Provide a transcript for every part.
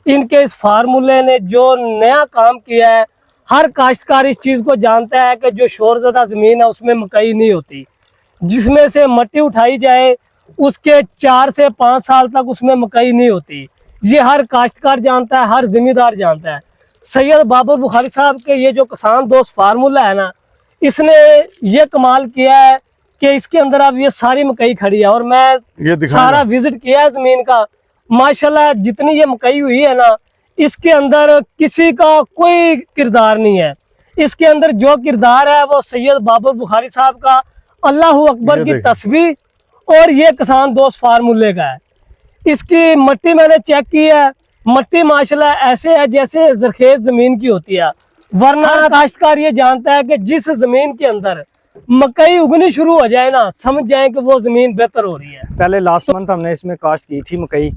इनके इस फार्मूले ने जो नया काम किया है, हर काश्तकार इस चीज को जानता है कि जो शोरज़दा जमीन है उसमें मकई नहीं होती। जिसमें से मट्टी उठाई जाए उसके 4 से 5 साल तक उसमें मकई नहीं होती। ये हर काश्तकार जानता है, हर जिम्मेदार जानता है। सैयद बाबर बुखारी साहब के ये जो किसान दोस्त फार्मूला है ना, इसने ये कमाल किया है कि इसके अंदर अब ये सारी मकई खड़ी है। और मैं सारा विजिट किया है जमीन का, माशाल्लाह जितनी ये मकई हुई है ना, इसके अंदर किसी का कोई किरदार नहीं है। इसके अंदर जो किरदार है वो सैयद बाबर बुखारी साहब का अल्लाह अकबर की तस्बीह और ये किसान दोस्त फार्मूले का है। इसकी मट्टी मैंने चेक की है, मट्टी माशाल्लाह ऐसे है जैसे जरखेज जमीन की होती है। वरना काश्तकार ये जानता है कि जिस जमीन के अंदर मकई उगनी शुरू हो जाए ना, समझ जाए कि वो जमीन बेहतर हो रही है। पहले लास्ट मंथ हमने इसमें काश्त की थी मकई,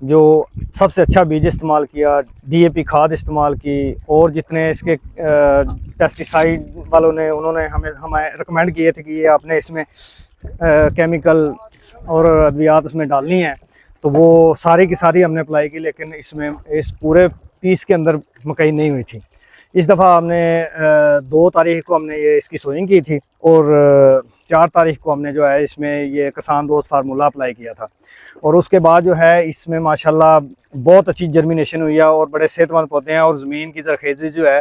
जो सबसे अच्छा बीज इस्तेमाल किया, डीएपी खाद इस्तेमाल की, और जितने इसके पेस्टिसाइड वालों ने उन्होंने हमें रिकमेंड किए थे कि ये आपने इसमें केमिकल और अद्वियात उसमें डालनी है, तो वो सारी की सारी हमने अप्लाई की। लेकिन इसमें इस पूरे पीस के अंदर मकई नहीं हुई थी। इस दफ़ा हमने 2 तारीख को हमने ये इसकी सोइंग की थी और 4 तारीख को हमने जो है इसमें ये किसान दोस्त फार्मूला अप्लाई किया था। और उसके बाद जो है इसमें माशाल्लाह बहुत अच्छी जर्मिनेशन हुई है और बड़े सेहतमंद पौधे हैं, और ज़मीन की जरखेज़ी जो है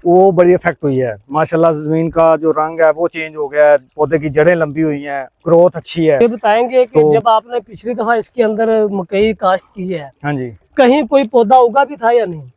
वो बड़ी इफेक्ट हुई है। माशाल्लाह ज़मीन का जो रंग है वो चेंज हो गया है, पौधे की जड़ें लंबी हुई हैं, ग्रोथ अच्छी है। ये बताएंगे कि जब आपने पिछली दफा इसके अंदर मकई काश्त की है, हाँ जी, कहीं कोई पौधा उगा भी था या नहीं?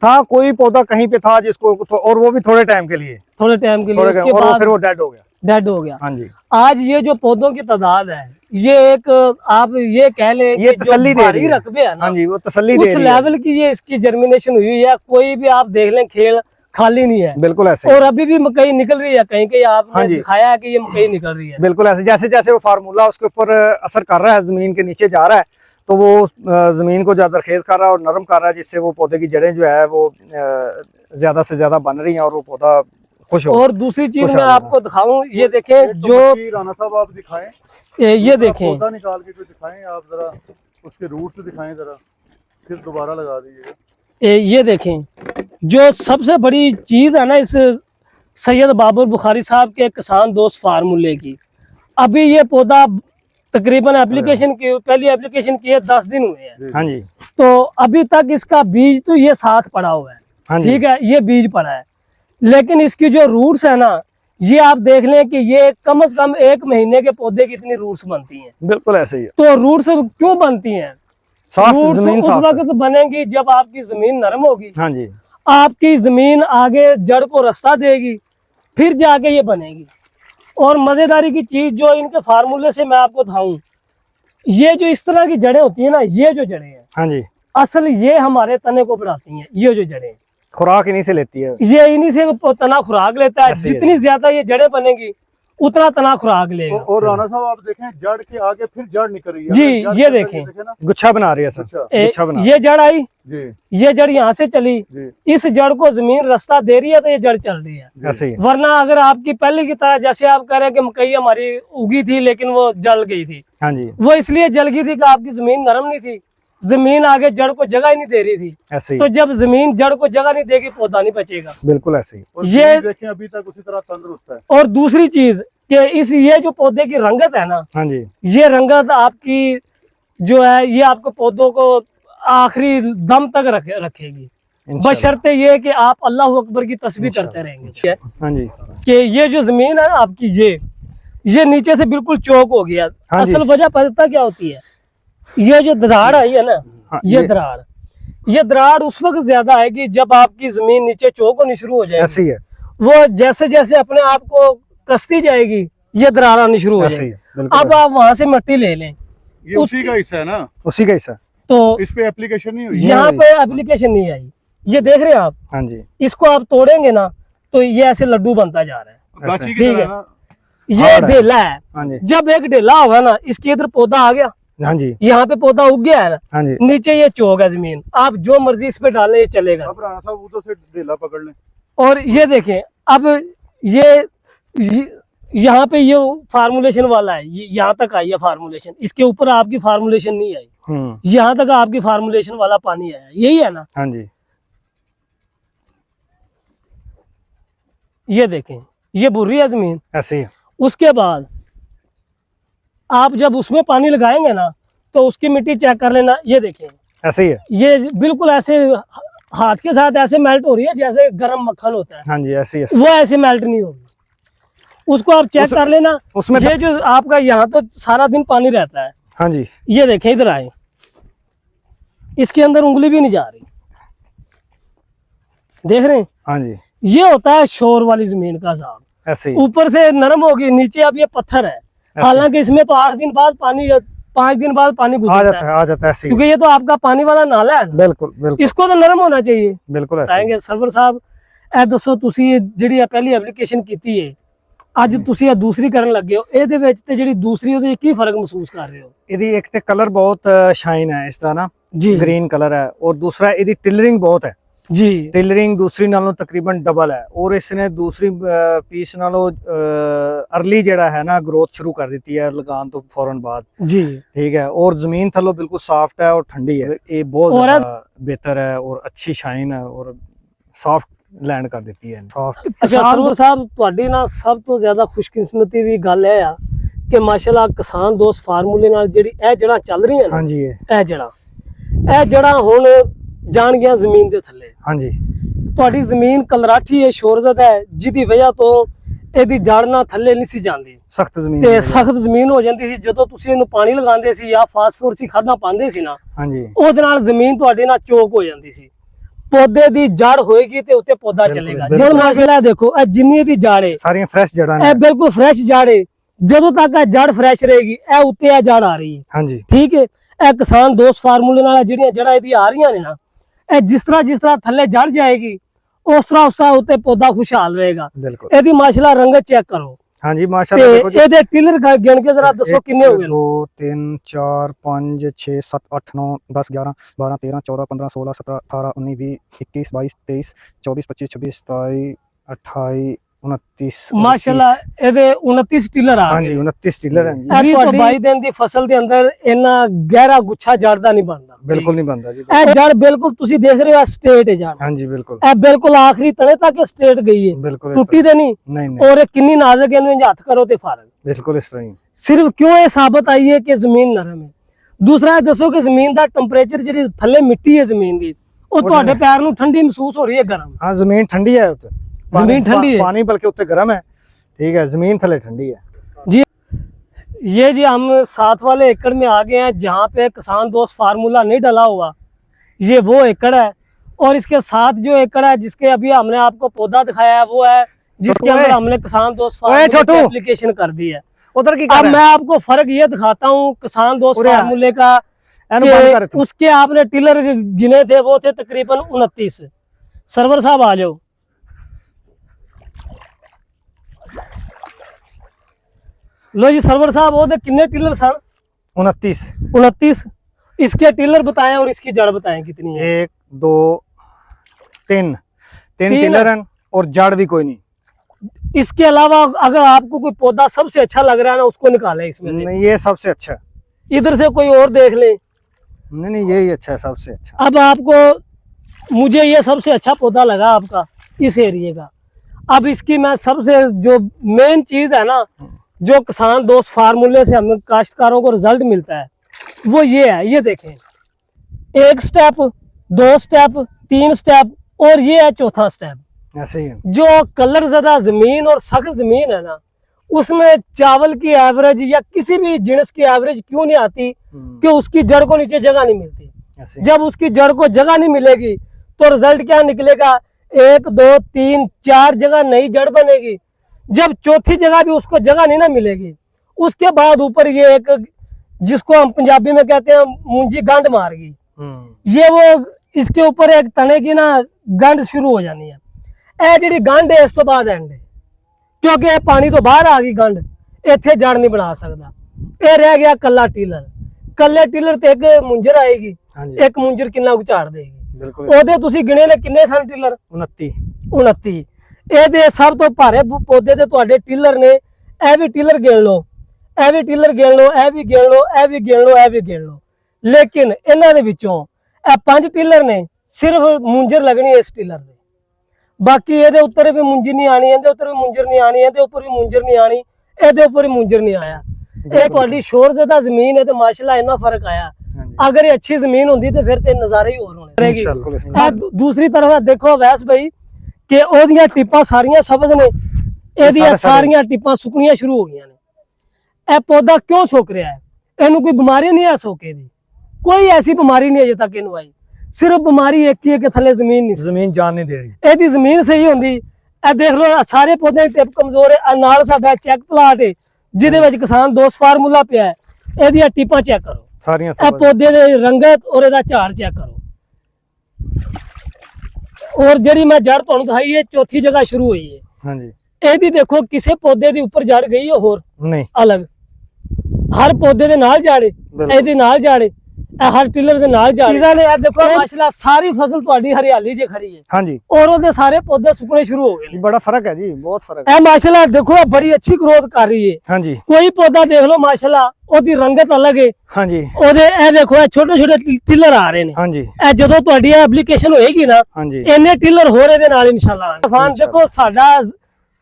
था, कोई पौधा कहीं पे था जिसको, और वो भी थोड़े टाइम के लिए, थोड़े टाइम के लिए, और बाद फिर वो डेड हो गया। डेड हो गया। हाँ जी। आज ये जो पौधों की तादाद है, ये एक आप ये कह लें ये तसल्ली दे रही है। रकबे है ना, हाँ जी, वो तसल्ली उस दे रही लेवल की ये इसकी जर्मिनेशन हुई है। कोई भी आप देख लें खेल खाली नहीं है, बिल्कुल ऐसे। और अभी भी मकई निकल रही है, कहीं कहीं आपने हाँ दिखाया है कि ये मकई निकल रही है। बिल्कुल ऐसे, जैसे जैसे वो फार्मूला उसके ऊपर असर कर रहा है, जमीन के नीचे जा रहा है, तो वो जमीन को ज्यादा खेज कर रहा है और नरम कर रहा है, जिससे वो पौधे की जड़ें जो है वो ज्यादा से ज्यादा बन रही हैं और वो पौधा खुश हो। और दूसरी चीज मैं आपको दिखाऊं, ये देखें जो राना साहब आप दिखाएं, ये देखें, पौधा निकाल के कोई दिखाएं आप जरा, उसके रूट से दिखाएं जरा, फिर दोबारा लगा दीजिएगा। ये देखें, जो सबसे बड़ी चीज है ना इस सैयद बाबर बुखारी साहब के किसान दोस्त फार्मूले की, अभी ये पौधा तकरीबन एप्लीकेशन की पहली एप्लीकेशन की है 10 दिन हुए हैं। हाँ जी। तो अभी तक इसका बीज तो ये साथ पड़ा हुआ है, हाँ जी। ठीक है, ये बीज पड़ा है, लेकिन इसकी जो रूट्स है ना, ये आप देख लें कि ये कम से कम 1 महीने के पौधे की इतनी रूट्स बनती हैं। बिल्कुल ऐसे ही है। तो रूट्स क्यों बनती हैं? रूट्स उस वक्त बनेंगी जब आपकी जमीन नरम होगी। हाँ जी। आपकी जमीन आगे जड़ को रास्ता देगी, फिर जाके ये बनेगी। और मजेदारी की चीज जो इनके फार्मूले से मैं आपको बताऊं, ये जो इस तरह की जड़ें होती है ना, ये जो जड़ें हैं, हाँ जी, असल ये हमारे तने को बढ़ाती हैं। ये जो जड़ें खुराक इन्हीं से लेती है, ये इन्हीं से तना खुराक लेता है। जितनी ज्यादा ये जड़ें बनेगी उतना तना खुराक लेगा। और राना साहब आप देखें, जड़ के आगे फिर जड़ निकल रही है जी, ये देखें, गुच्छा बना रही है सर, गुच्छा बना। ये जड़ आई जी, ये जड़ यहाँ से चली, इस जड़ को जमीन रास्ता दे रही है, तो ये जड़ चल रही है ऐसे ही। वरना अगर आपकी पहले की तरह, जैसे आप कह रहे हैं कि मकई हमारी उगी थी लेकिन वो जल गई थी, हाँ जी, वो इसलिए जल गई थी कि आपकी जमीन नरम नहीं थी, जमीन आगे जड़ को जगह ही नहीं दे रही थी। ऐसे ही। तो जब जमीन जड़ को जगह नहीं देगी, पौधा नहीं बचेगा। बिल्कुल ऐसे ही। ये देखें अभी तक उसी तरह तंदुरुस्त है। और दूसरी चीज कि ये जो पौधे की रंगत है ना, हाँ जी, ये रंगत आपकी जो है, ये आपको पौधों को आखिरी दम तक रखेगी, बशर्ते ये कि आप अल्लाह अकबर की तस्बीह करते रहेंगे। हाँ जी, कि ये जो जमीन है ना आपकी, ये नीचे से बिल्कुल चौक हो गया। हाँ असल वजह पता क्या होती है, ये जो दरार आई है ना, हाँ, ये दरार उस वक्त ज्यादा है कि जब आपकी जमीन नीचे चौक होनी शुरू हो जाए, ऐसी है। वो जैसे जैसे अपने आप को कसती जाएगी, ये दरार आनी शुरू हो जाएगी। अब आप वहां से मिट्टी ले लें, ये उसी का हिस्सा है ना, उसी का हिस्सा। तो इस पे एप्लीकेशन नहीं हुई, यहाँ पे एप्लीकेशन नहीं आई। ये देख रहे हैं आप, हाँ जी, इसको आप तोड़ेंगे ना तो ये ऐसे लड्डू बनता जा रहा है, ठीक है। ये ढेला है, हाँ जी, जब एक ढेला होगा ना, इसके इधर पौधा आ गया, हाँ जी, यहाँ पे पौधा उग गया है ना, हाँ जी, नीचे ये चौक है जमीन, आप जो मर्जी इस पे डालें ये चलेगा। अब राणा साहब उधर से ढेला पकड़ लें। और ये देखें, अब ये यहाँ पे ये फार्मूलेशन वाला है, यहाँ तक आई है फार्मूलेशन, इसके ऊपर आपकी फार्मूलेशन नहीं आई। यहाँ तक आपकी फार्मुलेशन वाला पानी आया, यही है ना। हाँ जी, ये देखें, ये बुर्री है जमीन। ऐसे ही उसके बाद आप जब उसमें पानी लगाएंगे ना तो उसकी मिट्टी चेक कर लेना, ये देखें, ऐसे ही है। ये बिल्कुल ऐसे हाथ के साथ ऐसे मेल्ट हो रही है जैसे गरम मक्खन होता है, हाँ जी, ऐसे ही है। वो ऐसे मेल्ट नहीं होगी। उसको आप चेक कर लेना। उसमें ये जो आपका यहाँ तो सारा दिन पानी रहता है, हाँ जी, ये देखें, इधर आए, इसके अंदर उंगली भी नहीं जा रही, देख रहे हैं। हाँ जी, ये होता है शोर वाली जमीन का अजाब। ऐसे ही ऊपर से नरम होगी, नीचे अब ये पत्थर है। हालांकि इसमें तो 8 दिन बाद पानी, 5 दिन बाद पानी आ गुजरता जाता है, आ जाता है ऐसे ही। क्योंकि ये तो आपका पानी वाला नाला है ना, बिल्कुल बिल्कुल इसको तो नरम होना चाहिए। बिल्कुल ऐसे ही। बताएंगे सरवर साहब, ए दसो ਤੁਸੀਂ ਜਿਹੜੀ ਇਹ ਪਹਿਲੀ ਐਪਲੀਕੇਸ਼ਨ ਕੀਤੀ ਹੈ, ਅੱਜ ਤੁਸੀਂ ਇਹ ਦੂਸਰੀ ਕਰਨ ਲੱਗੇ ਹੋ, ਇਹਦੇ ਵਿੱਚ ਤੇ ਜਿਹੜੀ ਦੂਸਰੀ ਉਹਦੇ ਕੀ ਫਰਕ ਮਹਿਸੂਸ ਕਰ ਰਹੇ ਹੋ? ਇਹਦੀ ਇੱਕ ਤੇ ਕਲਰ ਬਹੁਤ ਸ਼ਾਈਨ ਹੈ ਇਸ ਦਾ ਨਾ, ਜੀ ਗ੍ਰੀਨ ਕਲਰ ਹੈ, ਔਰ ਦੂਸਰਾ ਇਹਦੀ ਟਿਲਰਿੰਗ ਬਹੁਤ ਹੈ। ਜੀ ਟੇਲਰਿੰਗ ਦੂਸਰੀ ਨਾਲੋਂ ਤਕਰੀਬਨ ਡਬਲ ਹੈ, ਔਰ ਇਸ ਨੇ ਦੂਸਰੀ ਪੀਸ ਨਾਲੋਂ अर्ली ਜਿਹੜਾ ਹੈ ਨਾ ਗਰੋਥ ਸ਼ੁਰੂ ਕਰ ਦਿੱਤੀ ਹੈ ਲਗਾਉਣ ਤੋਂ ਫੌਰਨ ਬਾਅਦ। ਜੀ ठीक है, और जमीन थलो बिल्कुल सॉफ्ट है और ठंडी है, ये बहुत और ज्यादा बेहतर है और अच्छी शाइन है और सॉफ्ट लैंड कर देती है। सॉफ्ट ਅੱਛਾ ਸਰਵਰ ਸਾਹਿਬ, ਤੁਹਾਡੀ ਨਾਲ ਸਭ ਤੋਂ ਜ਼ਿਆਦਾ ਖੁਸ਼ਕਿਸਮਤੀ ਦੀ ਗੱਲ ਇਹ ਆ ਕਿ ਮਾਸ਼ਾਅੱਲਾ ਕਿਸਾਨ ਦੋਸਤ ਫਾਰਮੂਲੇ ਨਾਲ ਜਿਹੜੀ ਇਹ ਜੜਾਂ ਚੱਲ ਰਹੀਆਂ हाँ ਨੇ, जी, ਇਹ ਜੜਾਂ ਹੁਣ ਜਾਣ ਗਿਆ ਜ਼ਮੀਨ ਦੇ ਥੱਲੇ। हाँ जी, ਤੁਹਾਡੀ ਜ਼ਮੀਨ ਕਲਰਾਠੀ ਹੈ, ਸ਼ੋਰਜ਼ਦ ਹੈ, ਜਿਹਦੀ ਵਜ੍ਹਾ ਤੋਂ ਇਹਦੀ ਜੜ ਨਾਲ ਥੱਲੇ ਨਹੀਂ ਸੀ ਜਾਂਦੀ सख्त जमीन ਤੇ है। ਸਖਤ ਜ਼ਮੀਨ ਹੋ ਜਾਂਦੀ ਸੀ। ਜਦੋਂ ਤੁਸੀਂ ਇਹਨੂੰ ਪਾਣੀ ਲਗਾਉਂਦੇ ਸੀ ਜਾਂ ਫਾਸਫੋਰਸ ਹੀ ਖਾਦਾਂ ਪਾਉਂਦੇ ਸੀ ਨਾ, हाँ जी, ਉਹਦੇ ਨਾਲ ਜ਼ਮੀਨ ਤੁਹਾਡੇ ਨਾਲ ਚੋਕ ਹੋ ਜਾਂਦੀ ਸੀ। ਪੌਦੇ ਦੀ ਜੜ ਹੋਏਗੀ ਤੇ ਉੱਤੇ ਪੌਦਾ ਬਿਲਕੁਲ, ਚੱਲੇਗਾ। ਬਿਲਕੁਲ। ਜੜ ਮਾਸ਼ਾਅੱਲਾ ਦੇਖੋ, ਇਹ ਜਿੰਨੀ ਦੀ ਜੜ ਹੈ, सारी फ्रेश जड़ा ਇਹ ਬਿਲਕੁਲ ਫਰੈਸ਼ ਜੜ ਹੈ। ਜਦੋਂ ਤੱਕ ਇਹ ਜੜ ਫਰੈਸ਼ ਰਹੇਗੀ, ਇਹ ਉੱਤੇ ਇਹ ਜੜ ਆ ਰਹੀ ਹੈ। हाँ जी, ਠੀਕ ਹੈ, ਇਹ ਕਿਸਾਨ ਦੋਸਤ ਫਾਰਮੂਲੇ ਨਾਲ ਜਿਹੜੀਆਂ ਜੜਾਂ ਇਹਦੀ ਆ ਰਹੀਆਂ ਨੇ ਨਾ, ਇਹ ਜਿਸ ਤਰ੍ਹਾਂ ਥੱਲੇ ਜੜ ਜਾਏਗੀ ਉਸ ਤਰ੍ਹਾਂ ਉੱਤੇ ਪੌਦਾ ਖੁਸ਼ਹਾਲ ਰਹੇਗਾ। बिल्कुल। ਇਹਦੀ ਮਾਸ਼ਾਅੱਲਾ ਰੰਗਤ ਚੈੱਕ ਕਰੋ हाँ जी, ਤੇ माशाल्लाह देखो जी, ਇਹਦੇ ਟਿਲਰ ਗਿਣ ਕੇ ਜ਼ਰਾ ਦੱਸੋ ਕਿੰਨੇ ਹੋ ਗਏ? 2 3 4 5 6 7 8 9 10 11 12 13 14 15 16 17 18 19 20 21 22 23 24 25 26 27 28 29 ਮਾਸ਼ਾਅੱਲਾ ਇਹਦੇ 29 ਟਿਲਰ ਆ हाँ ਗਏ। जी, 29 टिलर हैं जी। ਇਹ ਤੁਹਾਡੀ 22 ਦਿਨ ਦੀ ਫਸਲ ਦੇ ਅੰਦਰ ਇੰਨਾ ਗਹਿਰਾ ਗੁੱਛਾ ਜੜ ਦਾ ਨਹੀਂ ਬਣਦਾ। बिल्कुल नहीं बनता जी। ਇਹ ਜੜ ਬਿਲਕੁਲ ਤੁਸੀਂ ਦੇਖ ਰਹੇ ਹੋ ਸਟੇਟ ਹੈ ਜੜ, हाँ जी, बिल्कुल ਇਹ ਬਿਲकुल ਆਖਰੀ ਤਣੇ ਤੱਕ ਸਟੇਟ ਗਈ ਹੈ, बिल्कुल इस ਟੁੱਟੀ ਤੇ ਨਹੀਂ। तरह- नहीं नहीं, और किन्नी नाजुक है, इन्हें हथ करो ते फारग। बिल्कुल इस तरह ही। सिर्फ क्यों ये साबित आई है कि जमीन नरम है। दूसरा दसो कि जमीन का टैंपरेचर जी थले मिट्टी है जमीन की, वो ਤੁਹਾਡੇ पैर ਨੂੰ ठंडी महसूस हो रही है, गर्म। हाँ, जमीन ठंडी है उत्ते, जमीन ठंडी है, पानी बल्कि उत्ते गर्म है। ठीक है, जमीन थले ठंडी है जी। ये जी हम 7 वाले एकड़ में आ गए हैं जहाँ पे किसान दोस्त फार्मूला नहीं डाला हुआ। ये वो एकड़ है और इसके साथ जो एकड़ है जिसके अभी हमने आपको पौधा दिखाया है वो है जिसके अंदर हमने किसान दोस्त फार्मूले की एप्लीकेशन कर दी है। उधर की अब मैं आपको फर्क ये दिखाता हूँ किसान दोस्त फार्मूले का, कि उसके आपने टिलर गिने थे वो थे तकरीबन 29। सरवर साहब आ जाओ। लो जी सरवर साहब, वो कितने टिलर सन? 29। 29। इसके टिलर बताएं और इसकी जड़ बताएं कितनी है? 1 2 3 टिलर हैं और जड़ भी कोई नहीं। इसके अलावा अगर आपको कोई पौधा सबसे अच्छा लग रहा है ना, उसको निकालें इसमें से। नहीं, ये सबसे अच्छा है। इधर से कोई और देख लें। नहीं नहीं, यही अच्छा है, सबसे अच्छा। अब आपको, मुझे ये सबसे अच्छा पौधा लगा आपका इस एरिए का। अब इसकी मैं सबसे जो मेन चीज है ना, जो किसान दोस्त फार्मूले से हमें काश्तकारों को रिजल्ट मिलता है, वो ये है। ये देखें, 1 स्टेप, 2 स्टेप, 3 स्टेप और ये है 4था स्टेप। ऐसे ही है। जो कलर ज़्यादा जमीन और सख्त जमीन है ना, उसमें चावल की एवरेज या किसी भी जिनस की एवरेज क्यों नहीं आती? कि उसकी जड़ को नीचे जगह नहीं मिलती। ऐसे ही। जब उसकी जड़ को जगह नहीं मिलेगी तो रिजल्ट क्या निकलेगा? 1 2 3 4 जगह नई जड़ बनेगी। जब चौथी जगह भी उसको जगह नहीं ना मिलेगी, उसके बाद ऊपर ये एक, जिसको हम पंजाबी में कहते हैं मुंजी गंड मारगी, ये वो इसके ऊपर एक तने की ना गंड शुरू हो जानी है। ਇਹ ਜਿਹੜੀ ਗੰਢ ਹੈ ਇਸ ਤੋਂ ਬਾਅਦ ਐਂਡ ਹੈ, ਕਿਉਂਕਿ ਇਹ ਪਾਣੀ ਤੋਂ ਬਾਹਰ ਆ ਗਈ ਗੰਢ, ਇੱਥੇ ਜੜ ਨਹੀਂ ਬਣਾ ਸਕਦਾ। ਇਹ ਰਹਿ ਗਿਆ ਕੱਲਾ ਟਿਲਰ। ਕੱਲੇ ਟਿਲਰ ਤੇ ਇੱਕ ਮੁੰਜਰ ਆਏਗੀ। ਇੱਕ ਮੁੰਜਰ ਕਿੰਨਾ ਕੁ ਝਾੜ ਦੇਗੀ? ਬਿਲਕੁਲ। ਉਹਦੇ ਤੁਸੀਂ ਗਿਣੇ ਨੇ ਕਿੰਨੇ ਸਨ ਟਿਲਰ? 29। 29। ਇਹਦੇ ਸਭ ਤੋਂ ਭਾਰੇ ਪੌਦੇ ਤੇ ਤੁਹਾਡੇ ਟਿਲਰ ਨੇ। ਇਹ ਵੀ ਟਿਲਰ ਗਿਣ ਲਓ, ਇਹ ਵੀ ਟਿਲਰ ਗਿਣ ਲਓ, ਇਹ ਵੀ ਗਿਣ ਲਓ, ਇਹ ਵੀ ਗਿਣ ਲਓ, ਇਹ ਵੀ ਗਿਣ ਲਓ। ਲੇਕਿਨ ਇਹਨਾਂ ਦੇ ਵਿੱਚੋਂ ਇਹ 5 ਟਿਲਰ ਨੇ, ਸਿਰਫ ਮੁੰਜਰ ਲੱਗਣੀ ਇਸ ਟਿਲਰ ਦੇ, ਬਾਕੀ ਇਹਦੇ ਉੱਤੇ ਵੀ ਮੁੰਜਰ ਨਹੀਂ ਆਣੀ, ਇਹਦੇ ਉੱਤੇ ਵੀ ਮੁੰਜਰ ਨਹੀਂ ਆਣੀ, ਇਹਦੇ ਉੱਪਰ ਵੀ ਮੁੰਜਰ ਨਹੀਂ ਆਣੀ, ਇਹਦੇ ਉੱਪਰ ਵੀ ਮੁੰਜਰ ਨਹੀਂ ਆਇਆ। ਇਹ ਤੁਹਾਡੀ ਸ਼ੋਰਜ਼ਦਾ ਜ਼ਮੀਨ ਹੈ ਤੇ ਮਾਸ਼ਾਅੱਲਾ ਇੰਨਾ ਫਰਕ ਆਇਆ। अगर ये अच्छी जमीन होती तो फिर ते नज़ारे ही होर होने। दूसरी तरफ देखो वैस भाई कि ओदियां टिप्पां सारियां सब्ज ने, एदियां सारियां टिप्पां सुकनियां शुरू हो गईयां ने। ए पौधा क्यों सुक रहा है? इहनूं कोई बीमारी नहीं है सोके दी, कोई ऐसी बीमारी नहीं अजे तक इहनूं आई, सिर्फ बीमारी एक ही है कि थले जमीन नहीं, जमीन जान नहीं दे रही। एदी जमीन सही होंदी, ए देख लो सारे पौधे टिप कमजोर है। नाल साडा चेक प्लाट है जिहदे विच किसान दोस्त फार्मूला पिया है, एदियां टिप्पां चेक करो सारियां पौधे दे रंगत और ਇਹਦਾ ਝਾੜ ਚੈੱਕ ਕਰੋ। और ਜਿਹੜੀ ਮੈਂ ਜੜ ਤੁਹਾਨੂੰ ਦਿਖਾਈ ਹੈ ਚੌਥੀ ਜਗ੍ਹਾ ਸ਼ੁਰੂ ਹੋਈ ਹੈ। ਹਾਂਜੀ ਇਹਦੀ ਦੇਖੋ ਕਿਸੇ ਪੌਦੇ ਦੇ ਉੱਪਰ ਜੜ ਗਈ ਹੈ ਹੋਰ ਨਹੀਂ, ਅਲੱਗ, ਹਰ ਪੌਦੇ ਦੇ ਨਾਲ ਝਾੜੇ, ਇਹਦੇ ਨਾਲ ਝਾੜੇ, ਇਹ ਹਰ ਟਿਲਰ ਦੇ ਨਾਲ ਝਾੜੇ। ਚੀਜ਼ਾਂ ਨੇ ਇਹ ਦੇਖੋ ਮਾਸ਼ਾਅੱਲਾ ਸਾਰੀ ਫਸਲ ਤੁਹਾਡੀ ਹਰਿਆਲੀ 'ਚ ਖੜੀ ਹੈ। ਹਾਂਜੀ और ਉਹਦੇ ਸਾਰੇ ਪੌਦੇ ਸੁੱਕਣੇ ਸ਼ੁਰੂ ਹੋ ਗਏ ਨੇ। बड़ा फर्क है जी, बहुत फर्क है। ਇਹ ਮਾਸ਼ਾਅੱਲਾ ਦੇਖੋ ਇਹ ਬੜੀ ਅੱਛੀ ਗਰੋਥ ਕਰ ਰਹੀ ਹੈ। ਹਾਂਜੀ ਕੋਈ ਪੌਦਾ ਦੇਖ ਲਓ ਮਾਸ਼ਾਅੱਲਾ ਉਹਦੀ ਰੰਗਤ ਅਲੱਗ ਹੈ। ਹਾਂਜੀ ਉਹਦੇ ਇਹ ਦੇਖੋ ਇਹ ਛੋਟੇ ਛੋਟੇ ਟਿਲਰ ਆ ਰਹੇ ਨੇ। ਹਾਂਜੀ ਇਹ ਜਦੋਂ ਤੁਹਾਡੀ ਐਪਲੀਕੇਸ਼ਨ ਹੋਏਗੀ ਨਾ, ਹਾਂਜੀ ਇੰਨੇ ਟਿਲਰ ਹੋ ਰਹੇ ਦੇ ਨਾਲ ਇਨਸ਼ਾਅੱਲਾ। ਫਾਨ ਦੇਖੋ ਸਾਡਾ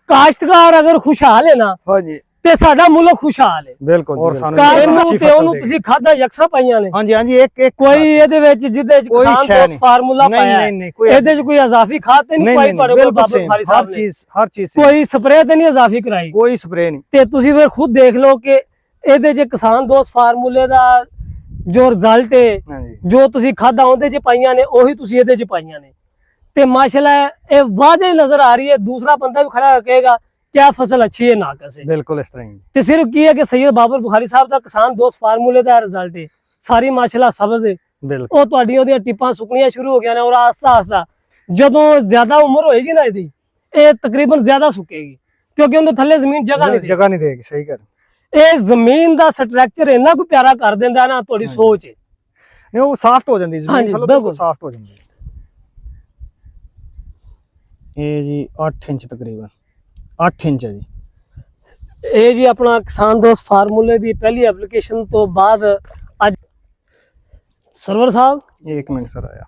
ਕਾਸ਼ਤਕਾਰ ਅਗਰ ਖੁਸ਼ਹਾਲ ਹੈ ਨਾ ਹਾਂਜੀ ਤੇ ਸਾਡਾ ਮੁਲਕ ਖੁਸ਼ਹਾਲ ਹੈ। ਬਿਲਕੁਲ और ਸਾਨੂੰ ਕਾਰਨ ਤੇ ਉਹਨੂੰ ਤੁਸੀਂ ਖਾਦਾ ਯਕਸਾ ਪਾਈਆਂ ਨੇ। ਹਾਂਜੀ ਹਾਂਜੀ ਇੱਕ ਕੋਈ ਇਹਦੇ ਵਿੱਚ ਜਿਹਦੇ ਚ ਕੋਈ ਕਿਸਾਨ ਸ਼ੈ ਦੋਸਤ ਨਹੀਂ। ਫਾਰਮੂਲਾ ਨਹੀਂ, ਪਾਇਆ ਨਹੀਂ, ਨਹੀਂ, ਕੋਈ ਇਹਦੇ ਚ ਕੋਈ ਇਜ਼ਾਫੀ ਖਾਦ ਤੇ ਨਹੀਂ ਪਾਈ ਤੁਹਾਡੇ ਕੋਲ ਬਾਬਰ ਖਾਲੀ ਸਾਹਿਬ ਨੇ, हर चीज ਕੋਈ ਸਪਰੇਅ ਤੇ ਨਹੀਂ ਇਜ਼ਾਫੀ ਕਰਾਈ। कोई स्प्रे नहीं। ਤੇ ਤੁਸੀਂ ਫਿਰ ਖੁਦ ਦੇਖ ਲਓ ਕਿ ਇਹਦੇ ਚ ਕਿਸਾਨ ਦੋਸਤ ਫਾਰਮੂਲੇ ਦਾ ਜੋ ਰਿਜ਼ਲਟ ਹੈ, ਹਾਂਜੀ ਜੋ ਤੁਸੀਂ ਖਾਦਾਂ ਉਹਦੇ ਚ ਪਾਈਆਂ ਨੇ ਉਹੀ ਤੁਸੀਂ ਇਹਦੇ ਚ ਪਾਈਆਂ ਨੇ। ਤੇ ਮਾਸ਼ਾਅੱਲਾ ਇਹ ਵਾਜ਼ੇ ਨਜ਼ਰ ਆ ਰਹੀ ਹੈ। दूसरा बंदा भी खड़ा कहेगा क्या फसल अच्छी है नाकस है। बिल्कुल इस तरह ही। ਤੇ ਸਿਰਫ ਕੀ ਹੈ ਕਿ ਸੈयद ਬਾਬਰ ਬੁਖਾਰੀ ਸਾਹਿਬ ਦਾ ਕਿਸਾਨ ਦੋਸਤ ਫਾਰਮੂਲੇ ਦਾ ਰਿਜ਼ਲਟ ਹੈ। ਸਾਰੀ ਮਾਸ਼ਾਅੱਲਾ ਸਬਜ਼ ਹੈ। बिल्कुल ਉਹ ਤੁਹਾਡੀਆਂ ਉਹਦੀਆਂ ਟਿੱਪਾਂ ਸੁੱਕਣੀਆਂ ਸ਼ੁਰੂ ਹੋ ਗਈਆਂ ਨੇ ਔਰ ਆਸਤਾ ਆਸਤਾ ਜਦੋਂ ਜ਼ਿਆਦਾ ਉਮਰ ਹੋਏਗੀ ਨਾ ਇਹਦੀ, ਇਹ ਤਕਰੀਬਨ ਜ਼ਿਆਦਾ ਸੁੱਕੇਗੀ ਕਿਉਂਕਿ ਉਹਦੇ ਥੱਲੇ ਜ਼ਮੀਨ ਜਗ੍ਹਾ ਨਹੀਂ जगह नहीं देगी। सही कर ਇਹ ਜ਼ਮੀਨ ਦਾ ਸਟਰਕਚਰ ਇੰਨਾ ਕੁ ਪਿਆਰਾ ਕਰ ਦਿੰਦਾ ਨਾ ਤੁਹਾਡੀ ਸੋਚ ਹੈ। नहीं वो सॉफ्ट हो जाती हाँ जमीन जी, थल्लों बिल्कुल। बिल्कुल सॉफ्ट हो जाती है। ये जी 8 इंच तकरीबन 8 इंच है जी। ਇਹ ਜੀ ਆਪਣਾ ਕਿਸਾਨ ਦੋਸਤ ਫਾਰਮੂਲੇ ਦੀ ਪਹਿਲੀ ਐਪਲੀਕੇਸ਼ਨ ਤੋਂ ਬਾਅਦ ਅੱਜ ਸਰਵਰ ਸਾਹਿਬ एक मिनट सर आया।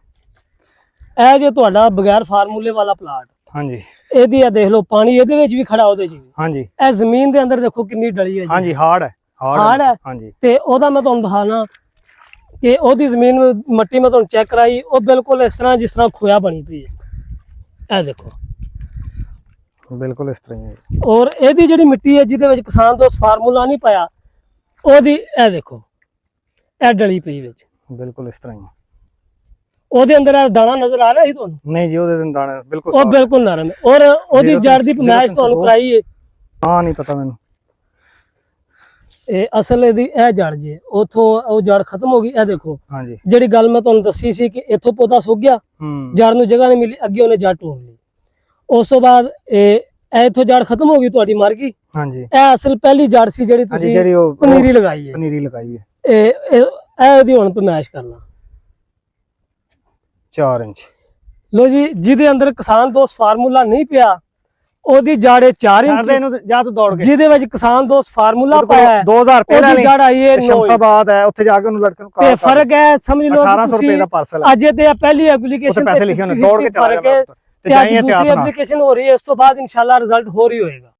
ਇਹ ਜੇ ਤੁਹਾਡਾ ਬਗੈਰ ਫਾਰਮੂਲੇ ਵਾਲਾ ਪਲਾਟ, हाँ जी ਇਹਦੀ ਆ ਦੇਖ ਲਓ ਪਾਣੀ ਇਹਦੇ ਵਿੱਚ ਵੀ ਖੜਾ ਉਹਦੇ 'ਚ ਵੀ। हाँ जी ਇਹ ਜ਼ਮੀਨ ਦੇ ਅੰਦਰ ਦੇਖੋ ਕਿੰਨੀ ਡਲੀ ਹੈ हाँ ਜੀ। जी हार्ड है हार्ड है। हाँ जी ਤੇ ਉਹਦਾ ਮੈਂ ਤੁਹਾਨੂੰ ਦਿਖਾਣਾ ਕਿ ਉਹਦੀ ਜ਼ਮੀਨ ਮਿੱਟੀ ਮੈਂ ਤੁਹਾਨੂੰ ਚੈੱਕ ਕਰਾਈ, ਉਹ ਬਿਲਕੁਲ ਇਸ ਤਰ੍ਹਾਂ ਜਿਸ ਤਰ੍ਹਾਂ ਖੋਇਆ ਬਣੀ ਪਈ ਹੈ। ਇਹ ਦੇਖੋ बिल्कुल इस तरह ही है। ਔਰ ਇਹਦੀ ਜਿਹੜੀ ਮਿੱਟੀ ਹੈ ਜਿਹਦੇ ਵਿੱਚ ਕਿਸਾਨ ਦੋਸਤ ਫਾਰਮੂਲਾ ਨਹੀਂ ਪਾਇਆ, ਉਹਦੀ ਇਹ ਦੇਖੋ ਇਹ ਡਲੀ ਪਈ ਵਿੱਚ, बिल्कुल इस तरह ही है। ਉਹਦੇ ਅੰਦਰ ਇਹ ਦਾਣਾ ਨਜ਼ਰ ਆ ਰਿਹਾ ਸੀ ਤੁਹਾਨੂੰ? नहीं जी ਉਹਦੇ ਦਿਨ ਦਾਣੇ ਬਿਲकुल ਉਹ ਬਿਲਕੁਲ ਨਰਮ ਹੈ। ਔਰ ਉਹਦੀ ਜੜ ਦੀ ਪਨਾਸ਼ ਤੁਹਾਨੂੰ ਕਰਾਈ ਹੈ। ਹਾਂ ਨਹੀਂ ਪਤਾ ਮੈਨੂੰ। ਇਹ ਅਸਲ ਇਹਦੀ ਇਹ ਜੜ ਜੇ ਉਥੋਂ ਉਹ ਜੜ ਖਤਮ ਹੋ ਗਈ। ਇਹ ਦੇਖੋ ਹਾਂਜੀ ਜਿਹੜੀ ਗੱਲ ਮੈਂ ਤੁਹਾਨੂੰ ਦੱਸੀ ਸੀ ਕਿ ਇੱਥੋਂ ਪੌਦਾ ਸੁੱਕ ਗਿਆ, ਜੜ ਨੂੰ ਜਗ੍ਹਾ ਨਹੀਂ ਮਿਲੀ, ਅੱਗੇ ਉਹਨੇ ਜੜ ਟੋਕ ਲਈ। ਉਸ ਤੋਂ ਬਾਅਦ ਇਹ ਇੱਥੋਂ ਜੜ ਖਤਮ ਹੋ ਗਈ, ਤੁਹਾਡੀ ਮਰ ਗਈ। ਹਾਂਜੀ ਇਹ ਅਸਲ ਪਹਿਲੀ ਜੜ ਸੀ ਜਿਹੜੀ ਹਾਂਜੀ ਤੁਸੀਂ ਜਿਹੜੀ ਉਹ ਪਨੀਰੀ ਲਗਾਈ ਹੈ। ਪਨੀਰੀ ਲਗਾਈ ਹੈ ਇਹ ਇਹਦੀ ਹੁਣ ਪਨਾਸ਼ ਕਰਨਾ। 4 ਇੰਚ। ਲੋ ਜੀ ਜਿਹਦੇ ਅੰਦਰ ਕਿਸਾਨ ਦੋਸਤ ਫਾਰਮੂਲਾ ਨਹੀਂ ਪਿਆ ਉਹਦੀ ਜੜ 4 ਇੰਚ, ਇਹਨੂੰ ਜਾਂ ਤੂੰ ਦੌੜ ਕੇ ਜਿਹਦੇ ਵਿੱਚ ਕਿਸਾਨ ਦੋਸਤ ਫਾਰਮੂਲਾ ਪਾਇਆ ਹੈ 2000 ਰੁਪਏ ਦਾ ਉਹਦੀ ਜੜ ਆਈ ਹੈ 9 ਇੰਚ। ਸ਼ਮਸਾਬਾਦ ਹੈ, ਉੱਥੇ ਜਾ ਕੇ ਉਹਨੂੰ ਲੜਕੇ ਨੂੰ ਤੇ ਫਰਕ ਹੈ ਸਮਝ ਲਓ 1800 ਰੁਪਏ ਦਾ ਪਾਰਸਲ ਹੈ। ਅੱਜ ਤੇ ਇਹ ਪਹਿਲੀ ਐਪਲੀਕੇਸ਼ਨ ਪੈਸੇ ਲਿਖੇ ਉਹਨੇ ਦੌੜ ਕੇ ਚਲਾ ਫਰਕ ਹੈ ਜਾਣਾ ਤੇ ਅੱਜ ਦੂਸਰੀ ਐਪਲੀਕੇਸ਼ਨ ਹੋ ਰਹੀ ਹੈ। ਇਸ ਤੋਂ ਬਾਅਦ ਇਨਸ਼ਾਅੱਲਾ ਰਿਜ਼ਲਟ ਹੋਰ ਹੀ ਹੋਏਗਾ।